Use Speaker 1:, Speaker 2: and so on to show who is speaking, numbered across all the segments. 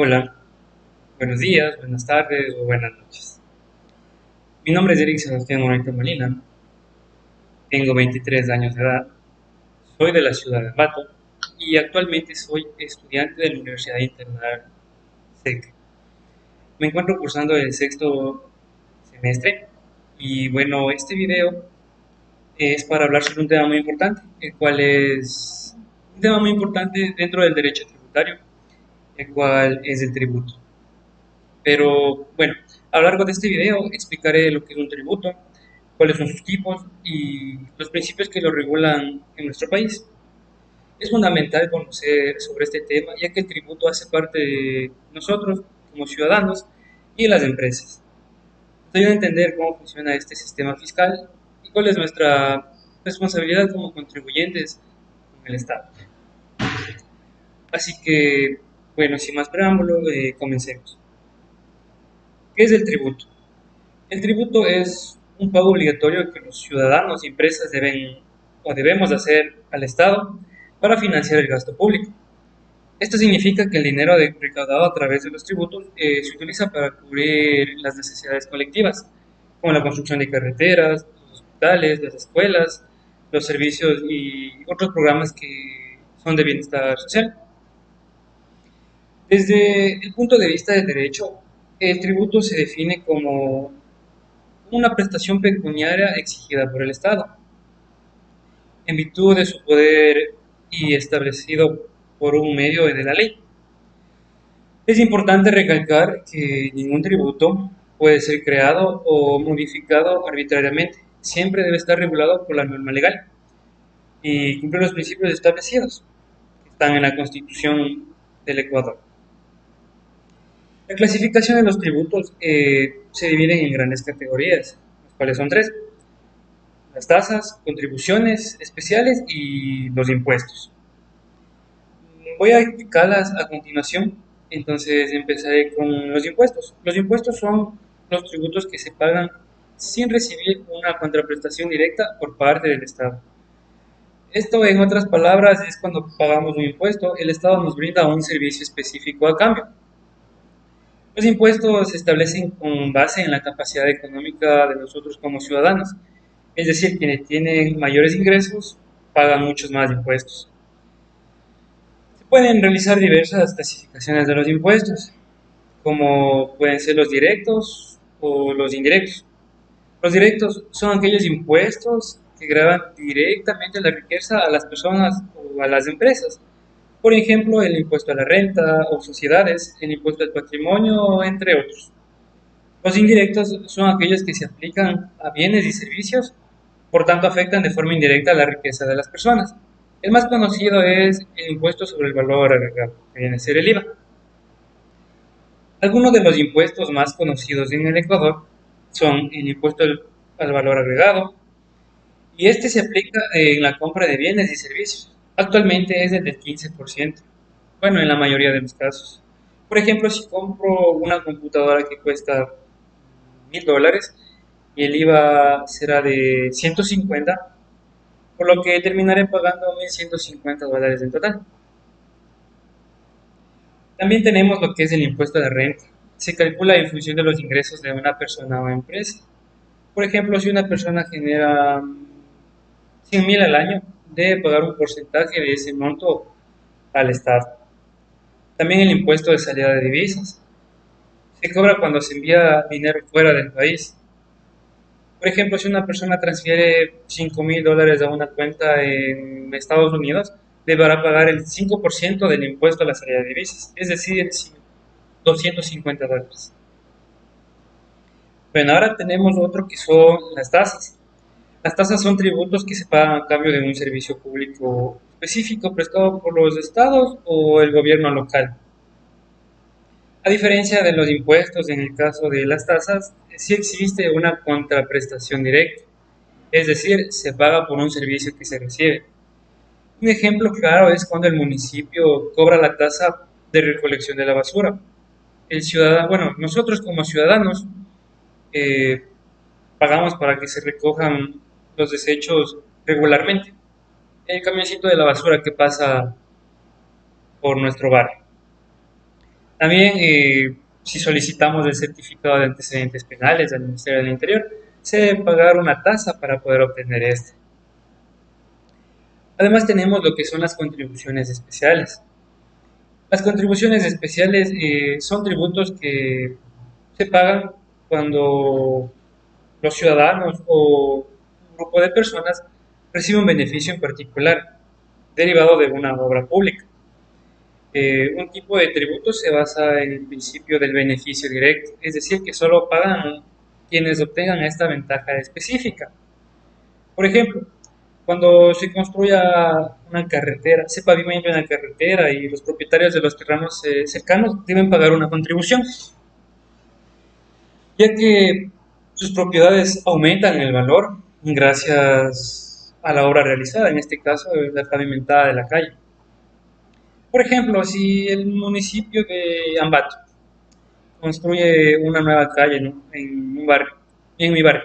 Speaker 1: Hola, buenos días, buenas tardes o buenas noches. Mi nombre es Eric Sebastián Moreno Molina, tengo 23 años de edad, soy de la ciudad de Ambato y actualmente soy estudiante de la Universidad Internacional SEC. Me encuentro cursando el sexto semestre y bueno, este video es para hablar sobre un tema muy importante, el cual es un tema muy importante dentro del derecho tributario, el cual es el tributo. Pero bueno, a lo largo de este video explicaré lo que es un tributo, cuáles son sus tipos y los principios que lo regulan en nuestro país. Es fundamental conocer sobre este tema, ya que el tributo hace parte de nosotros como ciudadanos y de las empresas. Nos ayuda a entender cómo funciona este sistema fiscal y cuál es nuestra responsabilidad como contribuyentes con el Estado. Así que, bueno, sin más preámbulo, comencemos. ¿Qué es el tributo? El tributo es un pago obligatorio que los ciudadanos y empresas deben o debemos hacer al Estado para financiar el gasto público. Esto significa que el dinero recaudado a través de los tributos se utiliza para cubrir las necesidades colectivas, como la construcción de carreteras, los hospitales, las escuelas, los servicios y otros programas que son de bienestar social. Desde el punto de vista del derecho, el tributo se define como una prestación pecuniaria exigida por el Estado, en virtud de su poder y establecido por un medio de la ley. Es importante recalcar que ningún tributo puede ser creado o modificado arbitrariamente. Siempre debe estar regulado por la norma legal y cumplir los principios establecidos que están en la Constitución del Ecuador. La clasificación de los tributos se dividen en grandes categorías, las cuales son tres: las tasas, contribuciones especiales y los impuestos. Voy a explicarlas a continuación. Entonces empezaré con los impuestos. Los impuestos son los tributos que se pagan sin recibir una contraprestación directa por parte del Estado. Esto, en otras palabras, es cuando pagamos un impuesto, el Estado nos brinda un servicio específico a cambio. Los impuestos se establecen con base en la capacidad económica de nosotros como ciudadanos. Es decir, quienes tienen mayores ingresos pagan muchos más impuestos. Se pueden realizar diversas clasificaciones de los impuestos, como pueden ser los directos o los indirectos. Los directos son aquellos impuestos que graban directamente la riqueza a las personas o a las empresas. Por ejemplo, el impuesto a la renta o sociedades, el impuesto al patrimonio, entre otros. Los indirectos son aquellos que se aplican a bienes y servicios, por tanto afectan de forma indirecta la riqueza de las personas. El más conocido es el impuesto sobre el valor agregado, que viene a ser el IVA. Algunos de los impuestos más conocidos en el Ecuador son el impuesto al valor agregado, y este se aplica en la compra de bienes y servicios. Actualmente es del 15%, bueno, en la mayoría de los casos. Por ejemplo, si compro una computadora que cuesta $1000 y el IVA será de 150, por lo que terminaré pagando $1150 en total. También tenemos lo que es el impuesto de renta. Se calcula en función de los ingresos de una persona o empresa. Por ejemplo, si una persona genera 100.000 al año, debe pagar un porcentaje de ese monto al Estado. También el impuesto de salida de divisas. Se cobra cuando se envía dinero fuera del país. Por ejemplo, si una persona transfiere $5.000 a una cuenta en Estados Unidos, deberá pagar el 5% del impuesto a la salida de divisas, es decir, $250. Bueno, ahora tenemos otro que son las tasas. Las tasas son tributos que se pagan a cambio de un servicio público específico prestado por los estados o el gobierno local. A diferencia de los impuestos, en el caso de las tasas, sí existe una contraprestación directa, es decir, se paga por un servicio que se recibe. Un ejemplo claro es cuando el municipio cobra la tasa de recolección de la basura. El ciudadano, bueno, nosotros como ciudadanos eh, pagamos para que se recojan los desechos regularmente. El camioncito de la basura que pasa por nuestro barrio. También, si solicitamos el certificado de antecedentes penales del Ministerio del Interior, se debe pagar una tasa para poder obtener este. Además tenemos lo que son las contribuciones especiales. Las contribuciones especiales son tributos que se pagan cuando los ciudadanos o un grupo de personas reciben un beneficio en particular derivado de una obra pública. Un tipo de tributo se basa en el principio del beneficio directo, es decir, que solo pagan quienes obtengan esta ventaja específica. Por ejemplo, cuando se construya una carretera, se pavimenta una carretera y los propietarios de los terrenos cercanos deben pagar una contribución, ya que sus propiedades aumentan el valor gracias a la obra realizada, en este caso la pavimentada de la calle. Por ejemplo, si el municipio de Ambato construye una nueva calle, ¿no?, en un barrio, en mi barrio,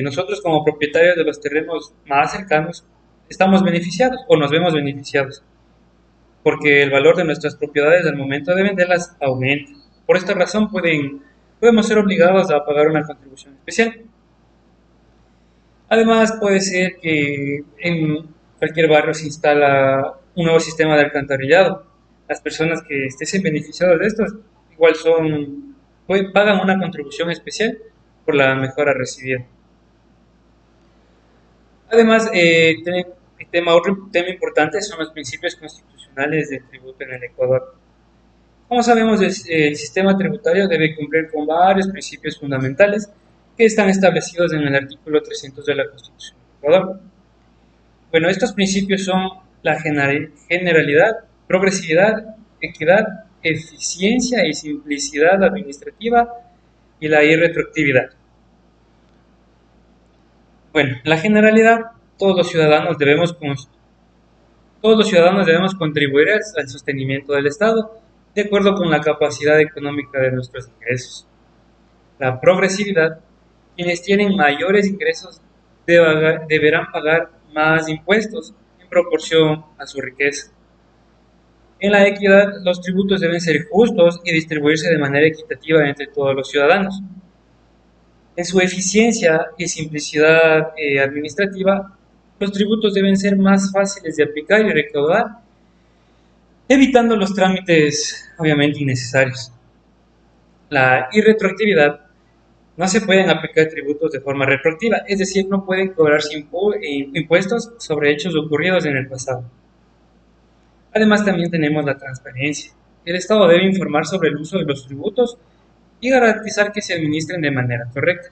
Speaker 1: nosotros como propietarios de los terrenos más cercanos estamos beneficiados o nos vemos beneficiados, porque el valor de nuestras propiedades al momento de venderlas aumenta. Por esta razón podemos ser obligados a pagar una contribución especial. Además, puede ser que en cualquier barrio se instala un nuevo sistema de alcantarillado. Las personas que estén beneficiadas de estos igual pagan una contribución especial por la mejora recibida. Además, otro tema importante son los principios constitucionales del tributo en el Ecuador. Como sabemos, el sistema tributario debe cumplir con varios principios fundamentales que están establecidos en el artículo 300 de la Constitución del Ecuador. Bueno, estos principios son la generalidad, progresividad, equidad, eficiencia y simplicidad administrativa y la irretroactividad. Bueno, la generalidad, todos los ciudadanos debemos, todos los ciudadanos debemos contribuir al sostenimiento del Estado de acuerdo con la capacidad económica de nuestros ingresos. La progresividad, quienes tienen mayores ingresos deberán pagar más impuestos en proporción a su riqueza. En la equidad, los tributos deben ser justos y distribuirse de manera equitativa entre todos los ciudadanos. En su eficiencia y simplicidad administrativa, los tributos deben ser más fáciles de aplicar y recaudar, evitando los trámites obviamente innecesarios. La irretroactividad, no se pueden aplicar tributos de forma retroactiva, es decir, no pueden cobrarse impuestos sobre hechos ocurridos en el pasado. Además, también tenemos la transparencia. El Estado debe informar sobre el uso de los tributos y garantizar que se administren de manera correcta.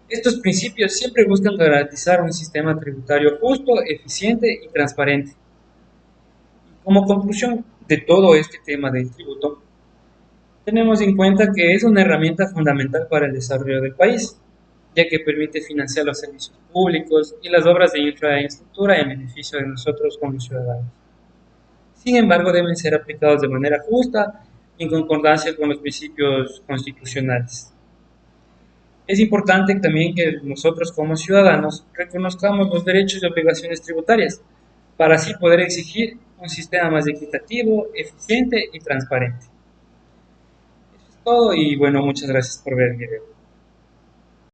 Speaker 1: Estos principios siempre buscan garantizar un sistema tributario justo, eficiente y transparente. Como conclusión de todo este tema del tributo, tenemos en cuenta que es una herramienta fundamental para el desarrollo del país, ya que permite financiar los servicios públicos y las obras de infraestructura en beneficio de nosotros como ciudadanos. Sin embargo, deben ser aplicados de manera justa y en concordancia con los principios constitucionales. Es importante también que nosotros como ciudadanos reconozcamos los derechos y obligaciones tributarias para así poder exigir un sistema más equitativo, eficiente y transparente. Eso es todo y bueno, muchas gracias por ver el video.